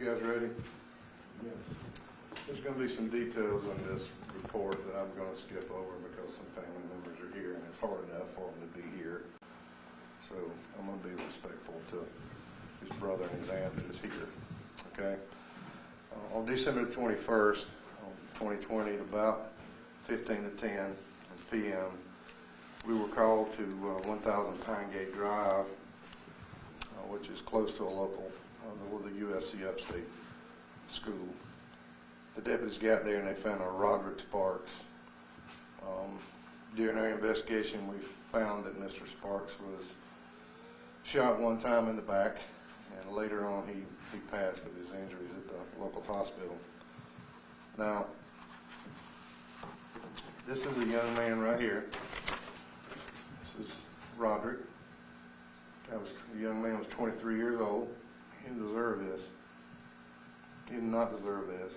You guys ready? Yes. There's going to be some details on this report that I'm going to skip over because some family members are here and it's hard enough for them to be here. So I'm going to be respectful to his brother and his aunt that is here. Okay? On December 21st, 2020, at about 15 to 10 p.m., we were called to 1000 Pine Gate Drive, which is close to a local, the USC Upstate school. The deputies got there and they found a Rodderick-Sparks. During our investigation, we found that Mr. Sparks was shot one time in the back, and later on he passed of his injuries at the local hospital. Now, this is a young man right here. This is Roderick. The young man was 23 years old. He didn't deserve this. He did not deserve this.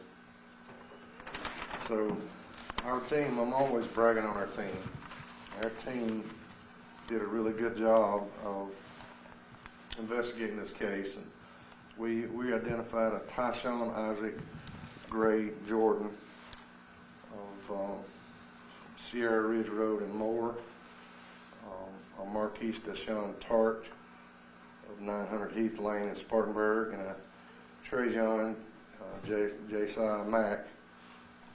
So our team, I'm always bragging on our team. Our team did a really good job of investigating this case. And we identified a Tyshawn Isaac Gray Jordan of Sierra Ridge Road in Moore, a Marquise Deshawn Tart of 900 Heath Lane in Spartanburg, and a Trajan Jasiah Mack,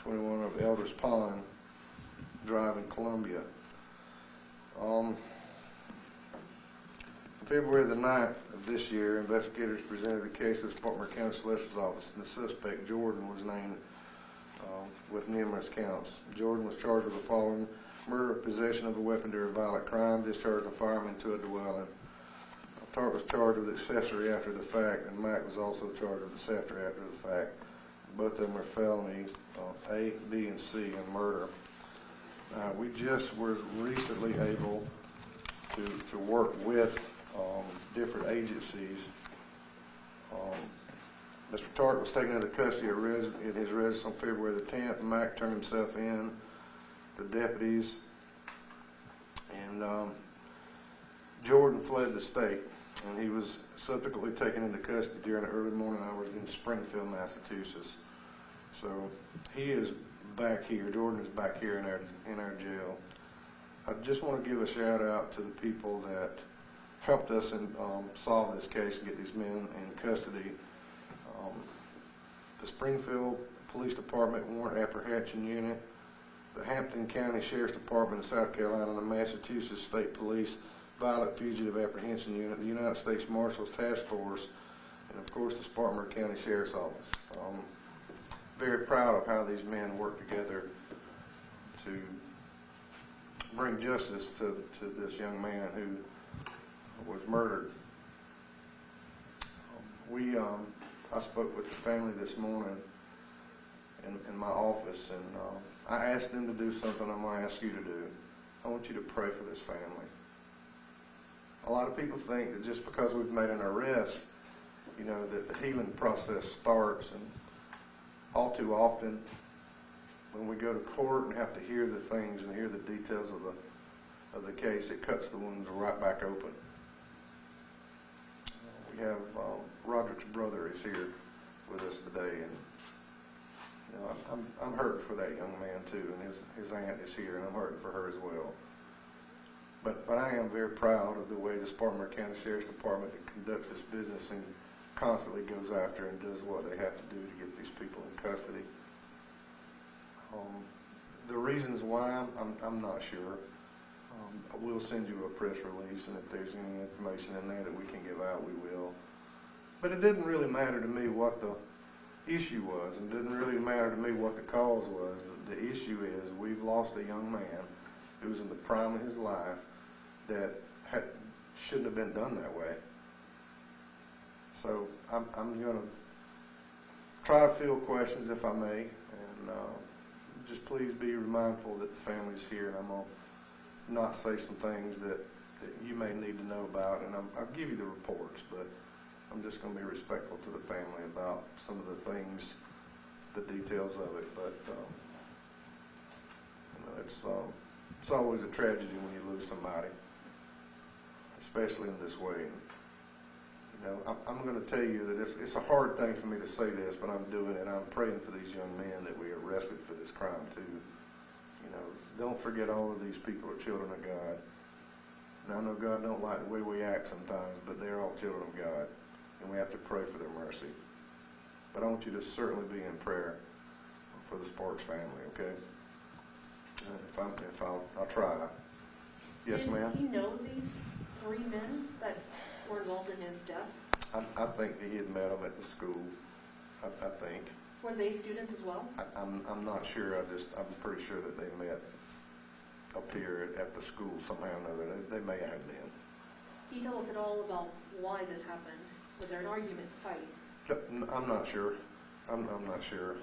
21 of Elders Pond Drive in Columbia. On February the 9th of this year, investigators presented the case to the Spartanburg County Solicitor's Office, and the suspect, Jordan, was named with numerous counts. Jordan was charged with the following: murder, possession of a weapon during a violent crime, discharge of a firearm into a dwelling. Tart was charged with accessory after the fact, and Mack was also charged with accessory after the fact. Both of them are felony A, B, and C in murder. We just were recently able to work with different agencies. Mr. Tart was taken into custody in his residence on February the 10th. Mack turned himself in to deputies, and Jordan fled the state, and he was subsequently taken into custody during the early morning hours in Springfield, Massachusetts. So he is back here. Jordan is back here in our jail. I just want to give a shout out to the people that helped us solve this case and get these men in custody. The Springfield Police Department Warrant Apprehension Unit, the Hampton County Sheriff's Department of South Carolina, the Massachusetts State Police Violent Fugitive Apprehension Unit, the United States Marshals Task Force, and of course the Spartanburg County Sheriff's Office. Very proud of how these men worked together to bring justice to this young man who was murdered. I spoke with the family this morning in my office, and I asked them to do something I'm going to ask you to do. I want you to pray for this family. A lot of people think that just because we've made an arrest, that the healing process starts, and all too often when we go to court and have to hear the things and hear the details of the case, it cuts the wounds right back open. We have Roderick's brother is here with us today, and I'm hurting for that young man too, and his aunt is here, and I'm hurting for her as well. But I am very proud of the way the Spartanburg County Sheriff's Department conducts this business and constantly goes after and does what they have to do to get these people in custody. The reasons why, I'm not sure. We'll send you a press release, and if there's any information in there that we can give out, we will. But it didn't really matter to me what the issue was, and it didn't really matter to me what the cause was. The issue is we've lost a young man who was in the prime of his life that shouldn't have been done that way. So I'm going to try to field questions if I may, and just please be mindful that the family's here, and I'm going to not say some things that you may need to know about, and I'll give you the reports, but I'm just going to be respectful to the family about some of the things, the details of it. But it's always a tragedy when you lose somebody, especially in this way. You know, I'm going to tell you that it's a hard thing for me to say this, but I'm doing it. I'm praying for these young men that we arrested for this crime too. You know, don't forget all of these people are children of God. And I know God don't like the way we act sometimes, but they're all children of God, and we have to pray for their mercy. But I want you to certainly be in prayer for the Sparks family, okay? I'll try. Yes, ma'am? Did he know these 3 men that were involved in his death? I think that he had met them at the school. I think. Were they students as well? I'm not sure. I'm pretty sure that they met up here at the school somehow or another. They may have been. Can you tell us at all about why this happened? Was there an argument, fight? I'm not sure. I'm not sure.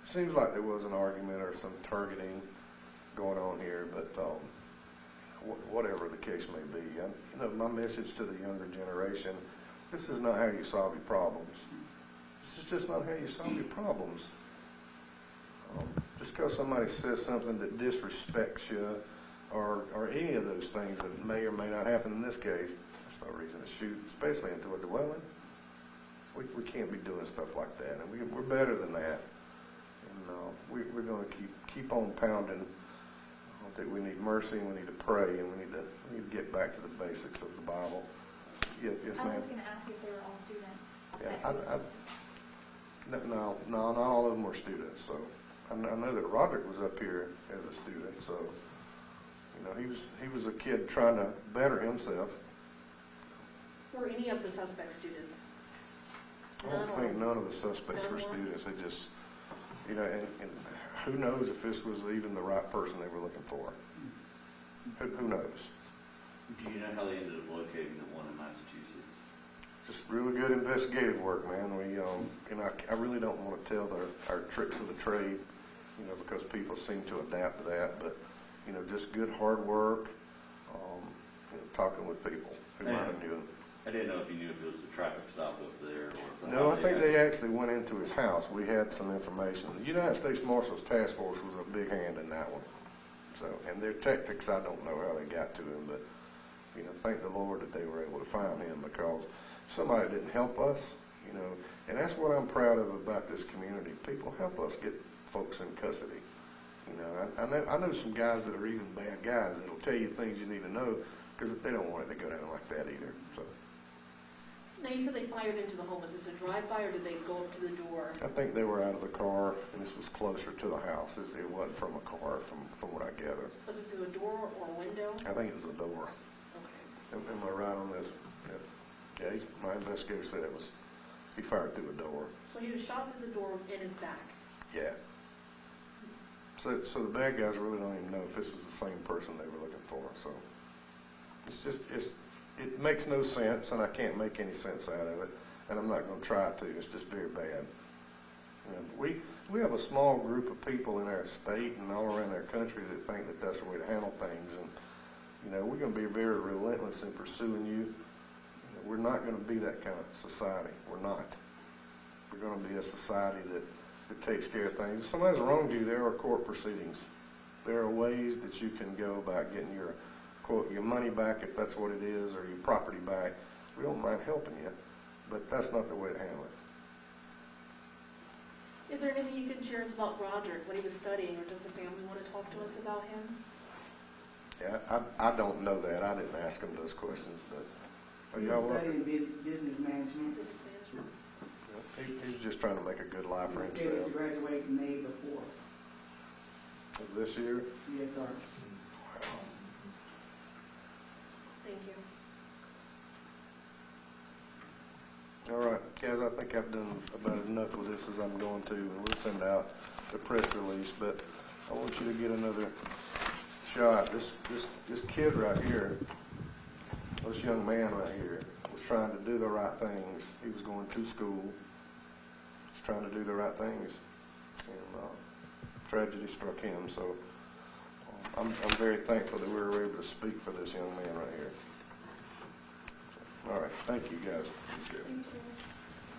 Seems like there was an argument or some targeting going on here, but whatever the case may be, you know, my message to the younger generation: this is not how you solve your problems. This is just not how you solve your problems. Just because somebody says something that disrespects you, or any of those things that may or may not happen in this case, that's no reason to shoot, especially into a dwelling. We can't be doing stuff like that, and we're better than that. And we're going to keep on pounding that we need mercy, and we need to pray, and we need to get back to the basics of the Bible. Yes, ma'am. I was going to ask if they were all students. Yeah, no, not all of them were students. So I know that Roderick was up here as a student. So you know, he was a kid trying to better himself. Were any of the suspects students? I don't think none of the suspects were students. They just, you know, and who knows if this was even the right person they were looking for? Who knows? Do you know how they ended up locating the one in Massachusetts? Just really good investigative work, man. We, you know, I really don't want to tell our tricks of the trade, you know, because people seem to adapt to that. But, you know, just good hard work, you know, talking with people who might have knew him. I didn't know if you knew if it was a traffic stop up there or. No, I think they actually went into his house. We had some information. The United States Marshals Task Force was a big hand in that one. So, and their tactics, I don't know how they got to him, but, you know, thank the Lord that they were able to find him, because somebody didn't help us, you know, and that's what I'm proud of about this community. People help us get folks in custody. You know, I know some guys that are even bad guys that'll tell you things you need to know, because they don't want it to go down like that either. So. Now, you said they fired into the home. Was this a drive-by, or did they go up to the door? I think they were out of the car, and this was closer to the house. It wasn't from a car, from what I gather. Was it through a door or a window? I think it was a door. Okay. Am I right on this? Yeah, my investigator said he fired through a door. So he was shot through the door in his back. Yeah. So the bad guys really don't even know if this was the same person they were looking for. So it makes no sense, and I can't make any sense out of it, and I'm not going to try to. It's just very bad. And we have a small group of people in our state and all around our country that think that that's the way to handle things, and you know, we're going to be very relentless in pursuing you. We're not going to be that kind of society. We're not. We're going to be a society that takes care of things. If somebody's wronged you, there are court proceedings. There are ways that you can go about getting your, quote, your money back, if that's what it is, or your property back. We don't mind helping you, but that's not the way to handle it. Is there anything you can share us about Roderick, what he was studying, or does the family want to talk to us about him? Yeah, I don't know that. I didn't ask him those questions, but He was studying business management. Business management? he's just trying to make a good life for He said himself. he graduated May before. Of this year? Yes, sir. Thank you. All right, guys, I think I've done about enough with this as I'm going to, and we'll send out the press release, but I want you to get another shot. This kid right here, this young man right here, was trying to do the right things. He was going to school, was trying to do the right things, and tragedy struck him. So I'm very thankful that we were able to speak for this young man right here. All right, thank you, guys. Thank you.